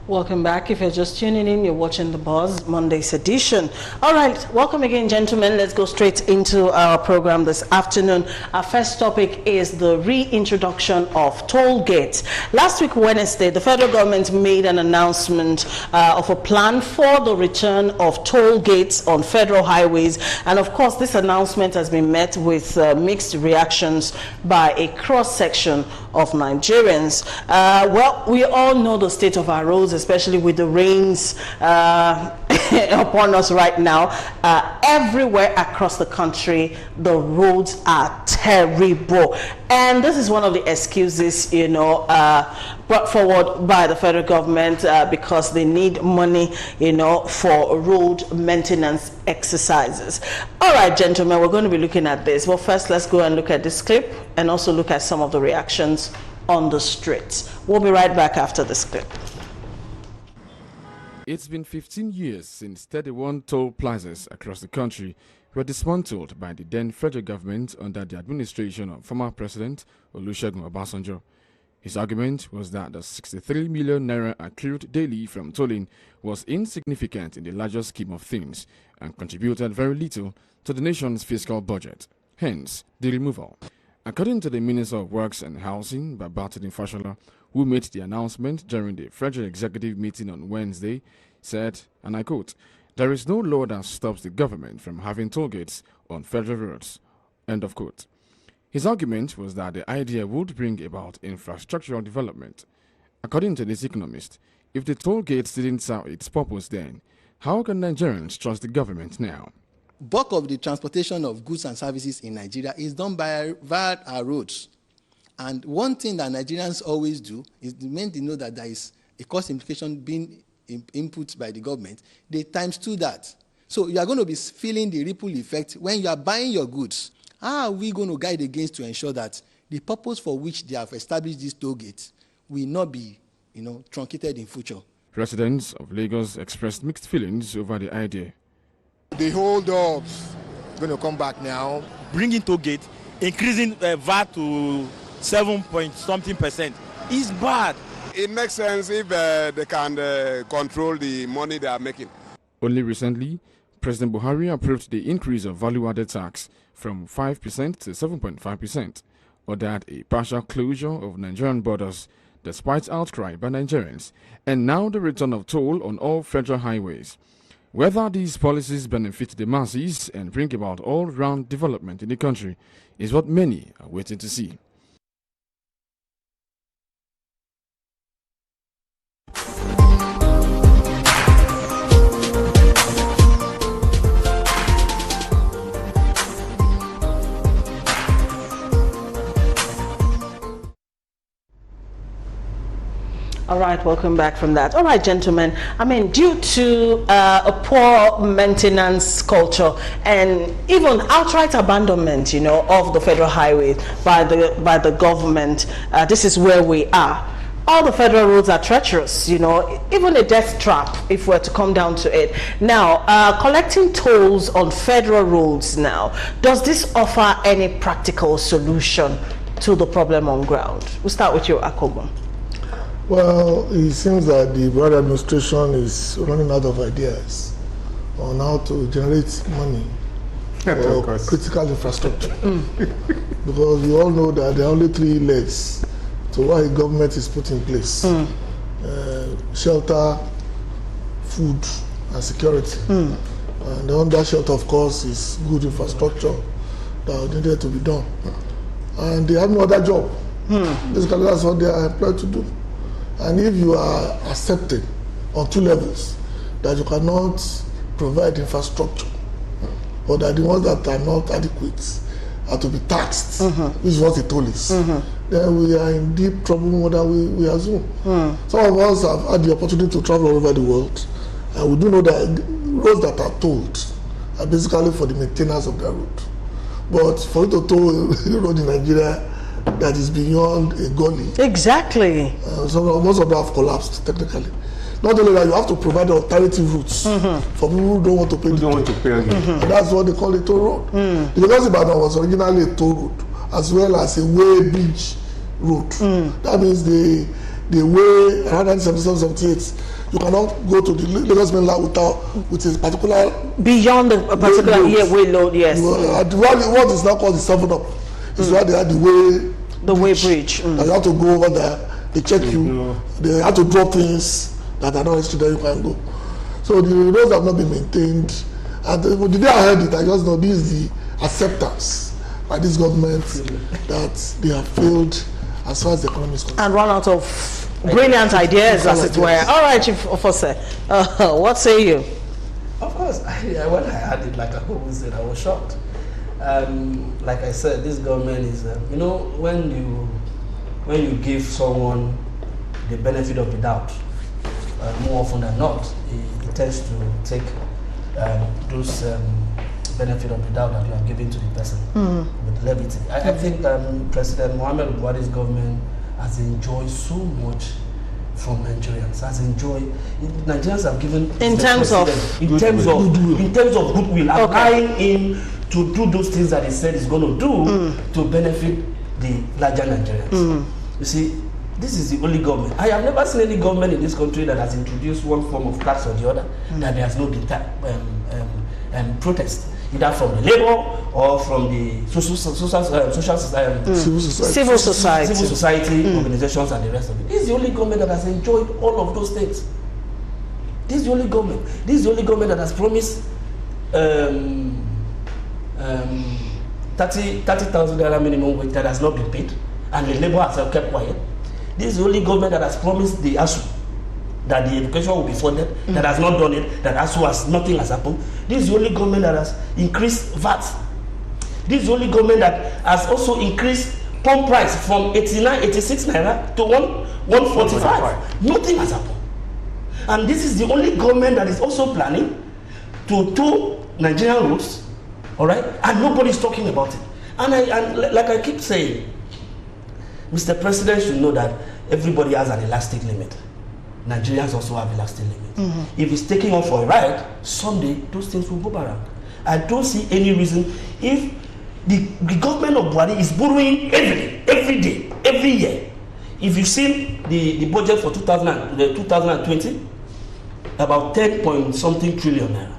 Welcome back. If you're just tuning in, you're watching The Buzz Monday's edition. All right, welcome again, gentlemen. Let's go straight into our program this afternoon. Our first topic is the reintroduction of toll gates. Last week, Wednesday, the federal government made an announcement of a plan for the return of toll gates on federal highways. And of course, this announcement has been met with mixed reactions by a cross-section of Nigerians. Well, we all know the state of our roads, especially with the rains upon us right now. Everywhere across the country, the roads are terrible. And this is one of the excuses, brought forward by the federal government because they need money, for road maintenance exercises. All right, gentlemen, we're going to be looking at this. Well, first, let's go and look at this clip and also look at some of the reactions on the streets. We'll be right back after this clip. It's been 15 years since 31 toll plazas across the country were dismantled by the then federal government under the administration of former President Olusegun Obasanjo. His argument was that the 63 million naira accrued daily from tolling was insignificant in the larger scheme of things and contributed very little to the nation's fiscal budget, hence the removal. According to the Minister of Works and Housing, Babatunde Fashola, who made the announcement during the federal executive meeting on Wednesday, said, and I quote, "There is no law that stops the government from having toll gates on federal roads," end of quote. His argument was that the idea would bring about infrastructural development. According to this economist, if the toll gates didn't serve its purpose then, how can Nigerians trust the government now? Bulk of the transportation of goods and services in Nigeria is done via our roads. And one thing that Nigerians always do is the main to know that there is a cost implication being input by the government. They times two that. So you are going to be feeling the ripple effect when you are buying your goods. How are we going to guide against to ensure that the purpose for which they have established these toll gates will not be, truncated in future? Residents of Lagos expressed mixed feelings over the idea. The hold-ups going to come back now. Bringing toll gate, increasing VAT to 7-point-something% is bad. It makes sense if they can control the money they are making. Only recently, President Buhari approved the increase of value-added tax from 5% to 7.5%, ordered a partial closure of Nigerian borders despite outcry by Nigerians, and now the return of toll on all federal highways. Whether these policies benefit the masses and bring about all-round development in the country is what many are waiting to see. All right, welcome back from that. All right, gentlemen, due to a poor maintenance culture and even outright abandonment, of the federal highway by the government, this is where we are. All the federal roads are treacherous, even a death trap if we're to come down to it. Now, collecting tolls on federal roads now, does this offer any practical solution to the problem on ground? We'll start with you, Akobo. Well, it seems that the Buhari administration is running out of ideas on how to generate money for critical infrastructure. Because we all know that there are only three legs to what the government is put in place. Shelter, food, and security. And under shelter, of course, is good infrastructure that needed to be done. And they have no other job. Basically, that's what they are employed to do. And if you are accepted on two levels, that you cannot provide infrastructure, or that the ones that are not adequate are to be taxed, which is what the toll is, then we are in deep trouble more than we assume. Some of us have had the opportunity to travel all over the world, and we do know that roads that are tolled are basically for the maintenance of the road. But for you to toll a road in Nigeria that is beyond a gully. Exactly. So most of them have collapsed technically. Not only that, you have to provide alternative routes for people who don't want to pay the toll. And that's what they call a toll road. Because Ibadan was originally a toll road, as well as a way bridge road. That means the way around 1977-78, You cannot go to the Lagos mainland with a particular beyond a particular way load. Yes. What is now called the 7-Up is where they had the way bridge. You have to go over there. They check you. They have to drop things that are not restricted. You can go. So the roads have not been maintained. And the day I heard it, I just know this is the acceptance by this government that they have failed as far as the economy is concerned. And run out of brilliant ideas, as it were. All right, Chief Officer, what say you? Of course, when I heard it, like I always said, I was shocked. Like I said, this government is, when you give someone the benefit of the doubt, more often than not, it tends to take those benefit of the doubt that you are giving to the person with levity. I think President Muhammad Buhari's government has enjoyed so much from Nigerians. Nigerians have given in terms of goodwill, allowing him to do those things that he said he's going to do to benefit the larger Nigerians. You see, this is the only government. I have never seen any government in this country that has introduced one form of tax or the other that there has no protest, either from the labor or from the civil society organizations and the rest of it. This is the only government that has enjoyed all of those things. This is the only government. This is the only government that has promised 30,000 naira minimum wage that has not been paid, and the labor has kept quiet. This is the only government that has promised the ASU that the education will be funded, that has not done it, that ASU nothing has happened. This is the only government that has increased VAT. This is the only government that has also increased pump price from 86 naira to 145. Nothing has happened. And this is the only government that is also planning to tow Nigerian roads, all right? And nobody is talking about it. And like I keep saying, Mr. President should know that everybody has an elastic limit. Nigerians also have elastic limit. If he's taking off for a ride, someday those things will go around. I don't see any reason. If the government of Buhari is borrowing every day, every year. If you've seen the budget for 2020, about 10 point something trillion naira.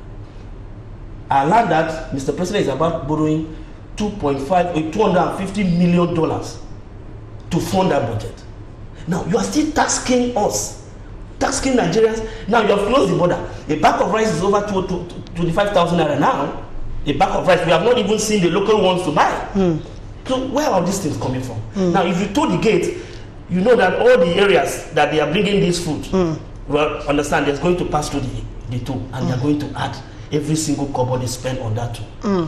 I learned that Mr. President is about borrowing $250 million to fund that budget. Now you are still taxing us, taxing Nigerians. Now you have closed the border. A bag of rice is over 25,000 naira now. A bag of rice, we have not even seen the local ones to buy. So where are these things coming from? Now if you tow the gate, you know that all the areas that they are bringing this food, well, understand there's going to pass through the toll, and they're going to add every single kobo they spend on that too,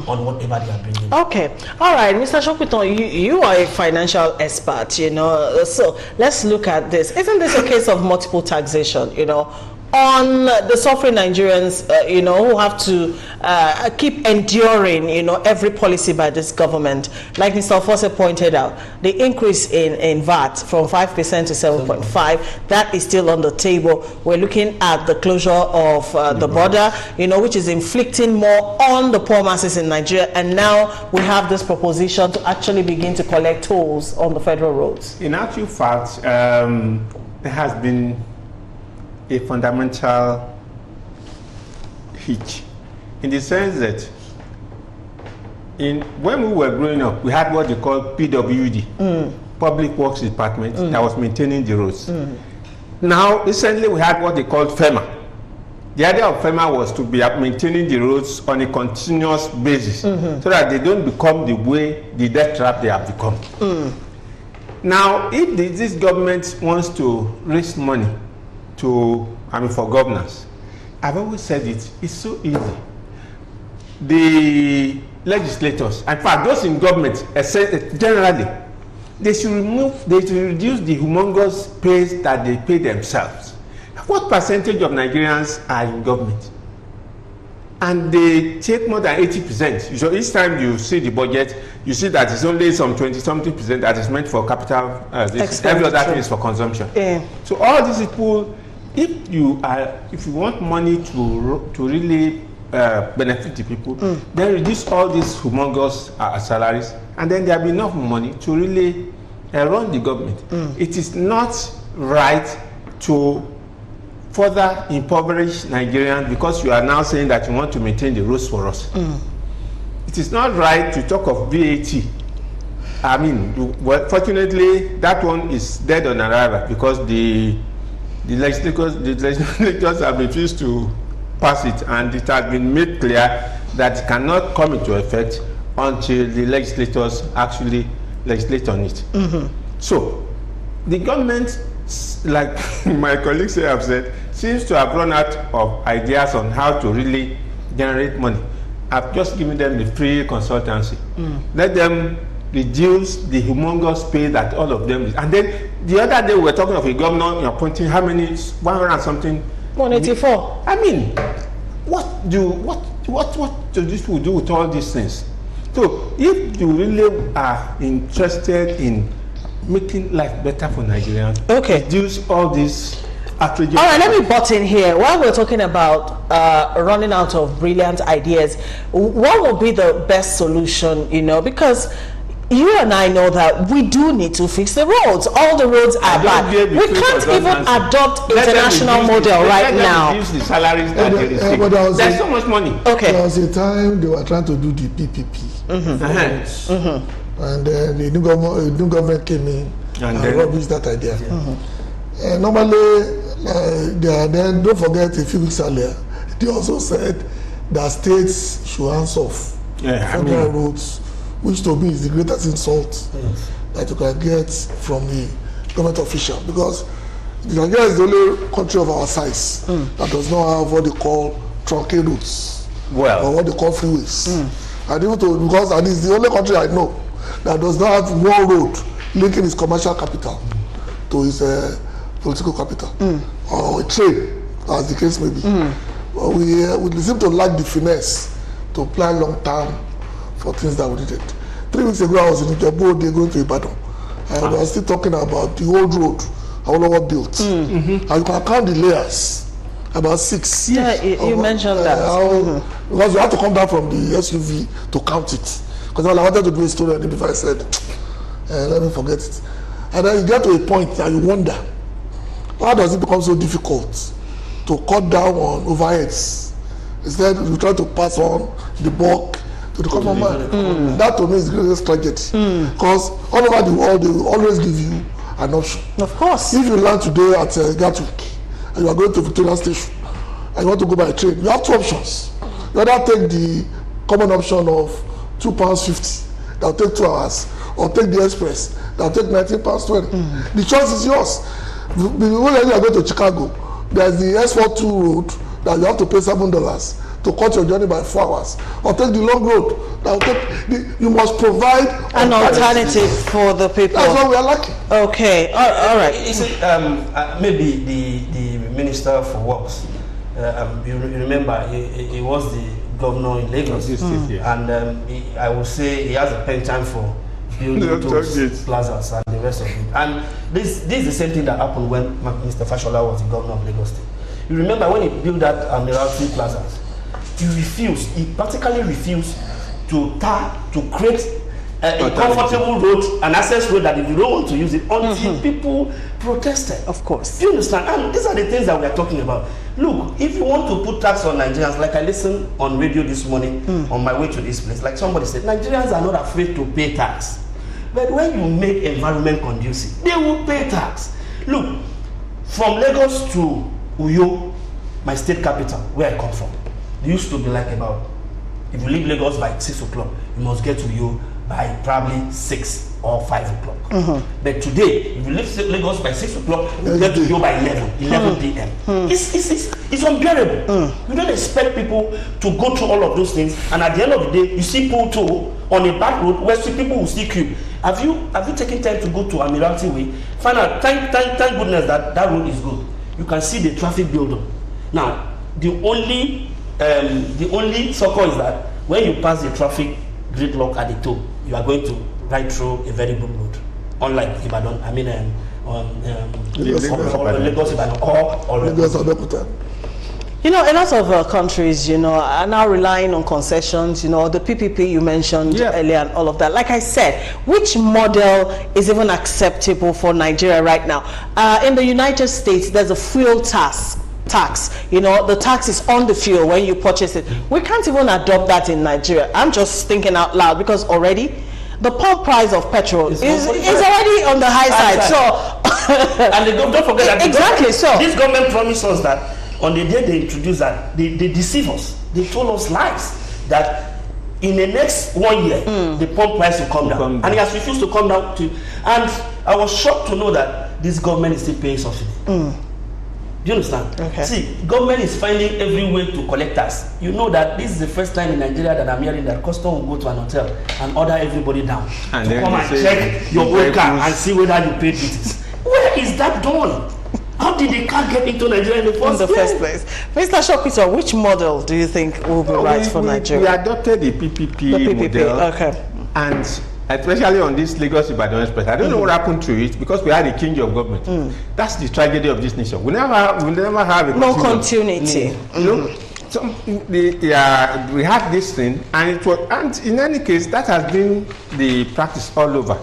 on whatever they are bringing. Okay, all right, Mr. Sopiton, you are a financial expert, so let's look at this. Isn't this a case of multiple taxation, on the suffering Nigerians, who have to keep enduring, every policy by this government? Like Mr. Ofose pointed out, the increase in VAT from 5% to 7.5%, that is still on the table. We're looking at the closure of the border, which is inflicting more on the poor masses in Nigeria. And now we have this proposition to actually begin to collect tolls on the federal roads. In actual fact, there has been a fundamental hitch, in the sense that when we were growing up, we had what they call PWD, Public Works Department, that was maintaining the roads. Now, recently we had what they called FEMA. The idea of FEMA was to be maintaining the roads on a continuous basis, so that they don't become the way the death trap they have become. Now, if this government wants to raise money for governance, I've always said it's so easy. The legislators, in fact, those in government, generally, they should reduce the humongous pays that they pay themselves. What percentage of Nigerians are in government? And they take more than 80%. So each time you see the budget, you see that it's only some 20-something% that is meant for capital. Every other thing is for consumption. So all these people, if you want money to really benefit the people, then reduce all these humongous salaries, and then there will be enough money to really run the government. It is not right to further impoverish Nigerians because you are now saying that you want to maintain the roads for us. It is not right to talk of VAT. I mean, well, fortunately, that one is dead on arrival because the legislators have refused to pass it, and it has been made clear that it cannot come into effect until the legislators actually legislate on it. So, the government, like my colleagues have said, seems to have run out of ideas on how to really generate money. I've just given them the free consultancy. Let them reduce the humongous pay that all of them is. And then the other day we were talking of a governor appointing how many, 100 and something? 184. I mean, what do these people do with all these things? So if you really are interested in making life better for Nigerians, reduce all these outrageous. All right, let me butt in here. While we're talking about running out of brilliant ideas, what would be the best solution, you know, because you and I know that we do need to fix the roads. All the roads are bad. We can't even adopt international model right now. Reduce the salaries that they receive. There's so much money. There was a time they were trying to do the PPP. And then the new government came in and rubbished that idea. Normally, then don't forget a few weeks earlier, they also said that states should hands off federal roads, which to me is the greatest insult that you can get from the government official, because Nigeria is the only country of our size that does not have what they call truncated roads, or what they call freeways. And even because and it's the only country I know that does not have one road linking its commercial capital to its political capital, or a train, as the case may be. But we seem to lack the finesse to plan long term for things that we needed. 3 weeks ago, I was in Ijebu, they're going to Ibadan, and we were still talking about the old road Awolowo built. And you can count the layers, about 6. Yeah, you mentioned that. Because you have to come down from the SUV to count it. Because I wanted to do a story on it before I said, let me forget it. And then you get to a point that you wonder, why does it become so difficult to cut down on overheads? Instead, you try to pass on the bulk to the common man. That to me is the greatest tragedy. Because all over the world, they will always give you an option. Of course. If you land today at Gatwick and you are going to Victoria Station and you want to go by train, you have 2 options. You either take the common option of £2.50, that will take 2 hours, or take the express, that will take £19.20. The choice is yours. When you are going to Chicago, there's the S42 road that you have to pay $7 to cut your journey by 4 hours, or take the long road that will take you must provide an alternative for the people. That's what we are lacking. Okay, all right. Is it maybe the Minister for Works? You remember he was the governor in Lagos, and I would say he has a penchant for building those plazas and the rest of it. And this is the same thing that happened when Mr. Fashola was the governor of Lagos State. You remember when he built that Admiralty plazas, he practically refused to create a comfortable road, an access road that if you don't want to use it until people protested. Of course. Do you understand? And these are the things that we are talking about. Look, if you want to put tax on Nigerians, like I listened on radio this morning on my way to this place, like somebody said, Nigerians are not afraid to pay tax. But when you make environment conducive, they will pay tax. Look, from Lagos to Uyo, my state capital, where I come from, it used to be like about, if you leave Lagos by 6 o'clock, you must get to Uyo by probably 6 or 5 o'clock. But today, if you leave Lagos by 6 o'clock, you get to Uyo by 11 p.m. It's unbearable. You don't expect people to go through all of those things, and at the end of the day, you see people on a back road where people will still queue. Have you taken time to go to Admiralty Way? Find out, thank goodness that road is good. You can see the traffic buildup. Now, the only succor is that when you pass the traffic gridlock at the toe, you are going to ride through a very good road. Unlike Ibadan, Lagos, Ibadan, or Lagos. You know, a lot of countries, you know, are now relying on concessions, you know, the PPP you mentioned earlier and all of that. Like I said, which model is even acceptable for Nigeria right now? In the United States, there's a fuel tax tax. You know, the tax is on the fuel when you purchase it. We can't even adopt that in Nigeria. I'm just thinking out loud because already the pump price of petrol is already on the high side. So, and don't forget that exactly. This government promised us that on the day they introduced that, they deceived us. They told us lies that in the next 1 year, the pump price will come down. And it has refused to come down to. And I was shocked to know that this government is still paying subsidy. Do you understand? Okay. See, government is finding every way to collect us. You know that this is the first time in Nigeria that I'm hearing that custom will go to an hotel and order everybody down and to come and check your own car and see whether you paid duties. Where is that done? How did the car get into Nigeria in the first place? Mr. Shokito, which model do you think will be right for Nigeria? We adopted the PPP model. Okay. And especially on this Lagos-Ibadan Express, I don't know what happened to it because we had a change of government. That's the tragedy of this nation. We never have a continuity. You know, we had this thing, and in any case, that has been the practice all over.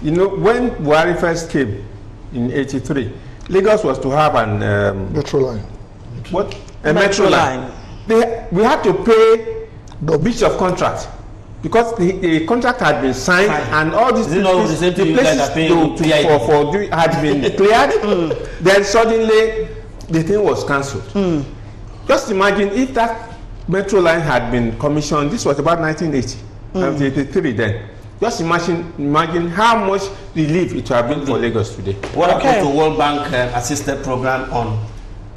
You know, when Buhari first came in '83. Lagos was to have an metro line. What? A metro line. We had to pay the breach of contract because the contract had been signed and all these places had been cleared. Then suddenly the thing was cancelled. Just imagine if that metro line had been commissioned. This was about 1980, 1983 then. Just imagine how much relief it would have been for Lagos today. What happened to World Bank assisted program on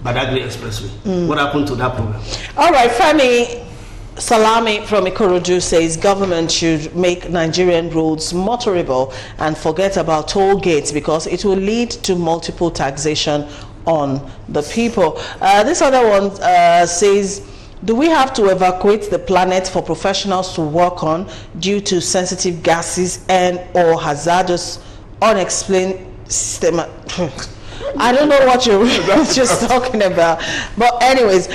Badagry Expressway? What happened to that program? All right, Femi Salami from Ikorodu says government should make Nigerian roads motorable and forget about toll gates because it will lead to multiple taxation on the people. This other one says, do we have to evacuate the planet for professionals to work on due to sensitive gases and or hazardous unexplained system? I don't know what you're just talking about. But anyways,